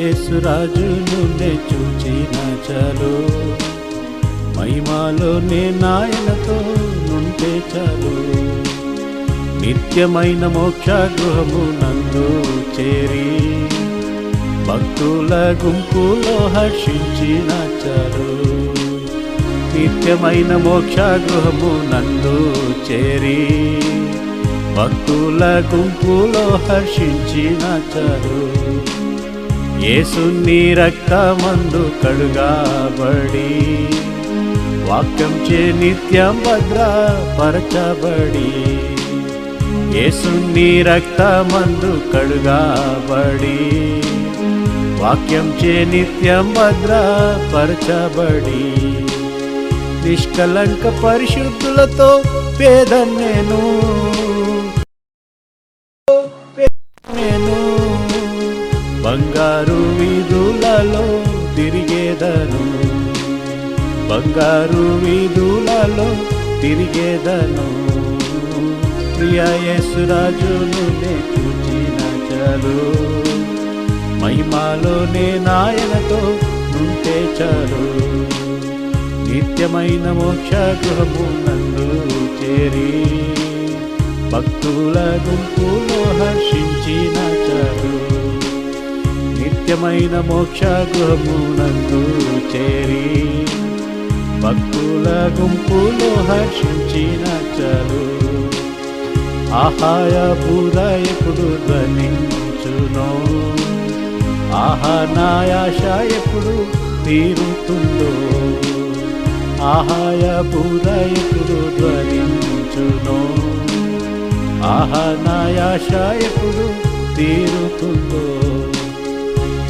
యేసురాజును నే చూచిన చాలు, మహిమలో నాయనతో నుంటే చాలు. నిత్యమైన మోక్ష గృహము నందు చేరి భక్తుల గుంపులో హర్షించిన చాలు. నిత్యమైన మోక్ష గృహము నందు చేరి భక్తుల గుంపులో హర్షించిన చాలు. యేసుని రక్తమందు కడుగాబడి వాక్యం చే నిత్యం భద్రపరచబడి, యేసుని రక్తమందు కడుగాబడి వాక్యం చే నిత్యం భద్రపరచబడి, నిష్కలంక పరిశుద్ధులతో పేదన్నేను బంగారు వీధులలో తిరిగేదను, బంగారు వీధులలో తిరిగేదను. ప్రియ యేసురాజును నే చూచిన చాలు, మహిమలో నాయనతో నుంటే చాలు. నిత్యమైన మోక్ష గృహము నందు చేరి భక్తుల గుంపులో హర్షించిన చాలు. నిత్యమైన మోక్ష గృహము నందు చేరి భక్తుల గుంపులో హర్షించిన చాలు. ఆహాయ బూర ఎప్పుడు ధ్వనించునో, ఆహా నాయాశ ఎప్పుడు తీరుతుందో, ఆహాయ బూర ఎప్పుడు ధ్వనించునో, ఆహా నాయాశ ఎప్పుడు తీరుతుందో.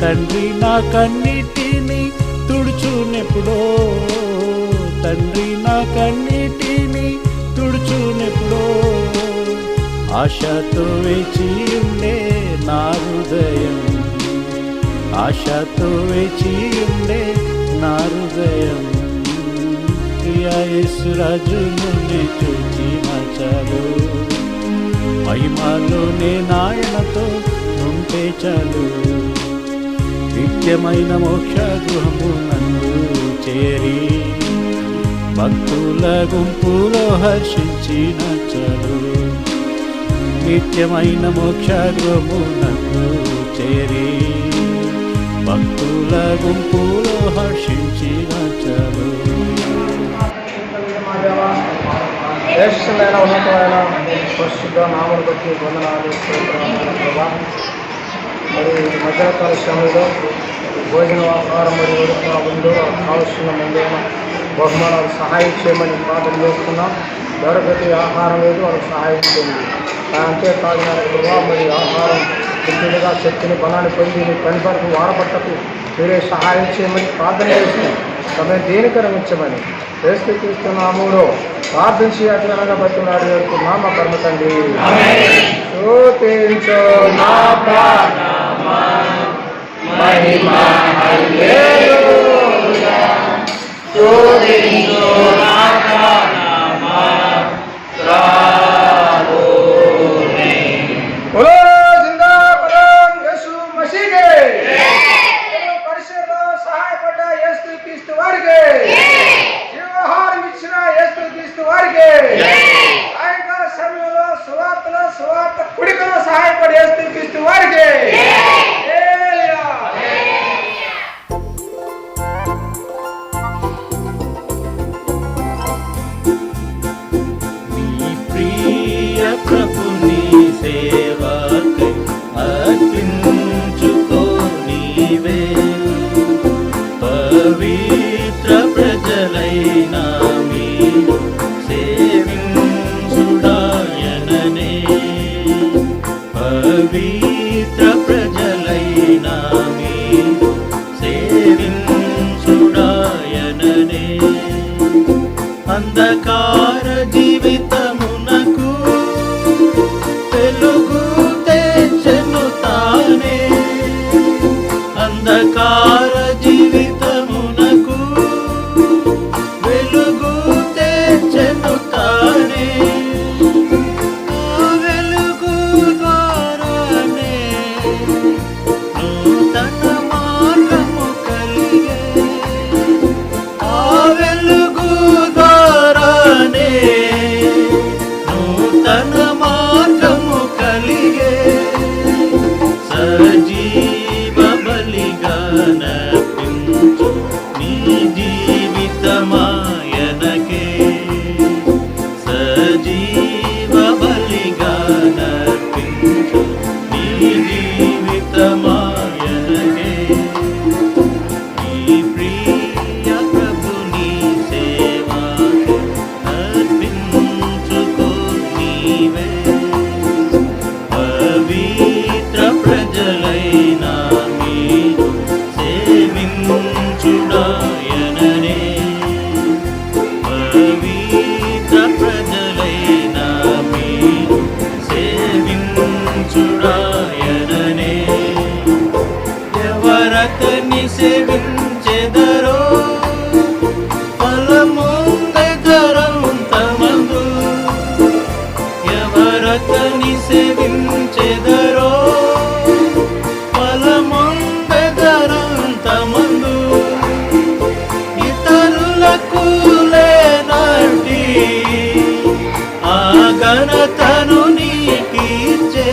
తండ్రి నా కన్నిటిని తుడుచునెప్పుడో, తండ్రి నా కన్నిటిని తుడుచునెప్పుడో, ఆశతో వేచి ఉండే నా హృదయం, ఆశతో వేచి ఉండే నా హృదయం. ప్రియ యేసురాజును నే చూచిన చాలు, మహిమలో నాయనతో నుంటే చాలు. నిత్యమైన మోక్ష గృహము నందు చేరి భక్తుల గుంపులో హర్షించిన చాలు. నిత్యమైన మోక్ష గృహము నందు చేరి భక్తుల గుంపులో హర్షించిన చాలు. శ్రేష్టమైన ఉన్నతమైన పరిశుద్ధ నామమును బట్టి వందనాలు. మరి మధ్యాహ్నకాల సమయంలో భోజన ఆహారం మరియు వరుస ముందు కావలసిన ముందేమో బహుమానాలు సహాయం చేయమని ప్రార్థన చేస్తున్నాం. దొరకటి ఆహారం లేదు, వాళ్ళకి సహాయం చేయండి. అంతేకాదు మరి ఆహారం తిండిగా శక్తిని బలాన్ని పొంది నీ పని పరకు వాడబట్టకు మీరే సహాయం చేయమని ప్రార్థన చేసి సమయం దేనికరమించమని క్రీస్తునామములో ప్రార్థించి అట్లనగా బట్టి నాడు వేడుకున్నాం. మా కర్మ తండ్రి. స్తుతించు నా ప్రాణమా మహిమ హల్లెలూయా, స్తుతించు నా ప్రాణమా ప్రభువే. బోలో జిందాబాద్ యేసు మసీహే. పరిసరలో సహాయపడ్డ యేసు క్రీస్తు వారికి, జీవాహారం ఇచ్చిన యేసు క్రీస్తు వారికి, సాయంకాల సమయంలో సువార్త కుడికలో సహాయపడి యేసు క్రీస్తు వారికి. నీ ప్రియ ప్రభుని సేవకై అర్పించుకో నీవే, పవిత్ర ప్రజలైన మీరు సేవించుడాయననే, పవిత్ర ప్రజలైన సేవించెదరో ఫలముందెదరంతమందు ఎవరతని సేవించెదరో ఫలముందెదరంతమందు ఇతరులకు లేనట్టి ఆ ఘనతను నీకిచ్చే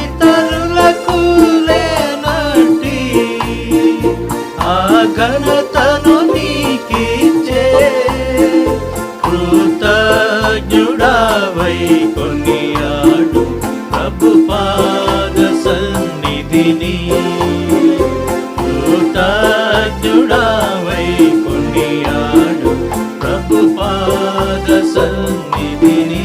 ఇతరులకు లేనట్టి ఆ ఘనతను నీకిచ్చే కృతజ్ఞుడవై కొనియాడు ప్రభు పాద సన్నిధిని కృతజ్ఞుడవై కొనియాడు ప్రభు పాద సన్నిధిని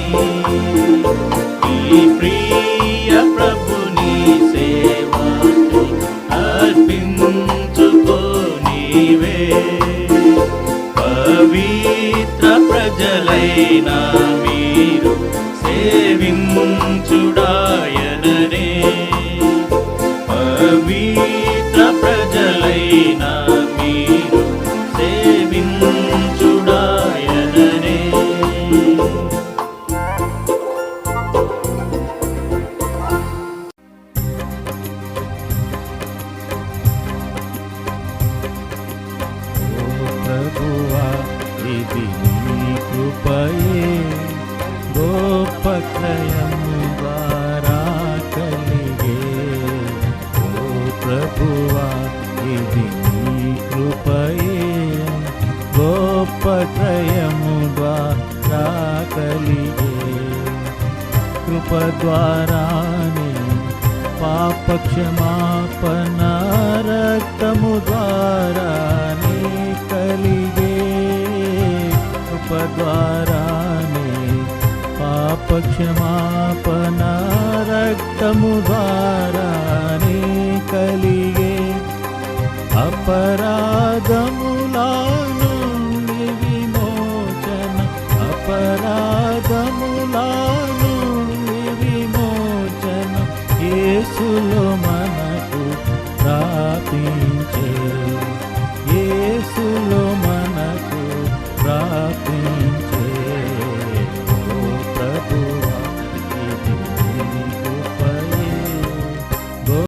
ఈ ప్రియ ప్రభుని సేవకై అర్పించుకో నీవే పవిత్ర ప్రజలైన మీరు సేవించుడాయననే పవిత్ర ప్రజలైన మీరు సేవించుడాయననే ప్రభువా ఇది నీ కృపయే గొప్ప క్షయము ద్వారా కలిగే ఓ ప్రభువా ఇది నీ కృపయే గొప్ప క్షయము ద్వారా కలిగే కృప ద్వారానే పాప క్షమాపణ రక్తము ద్వారానే కలిగే కృప ద్వారానే పాప క్షమాపణ రక్తము ద్వారానే కలిగే అపరాధముల నుండి విమోచన అపరాధముల నుండి విమోచన యేసులో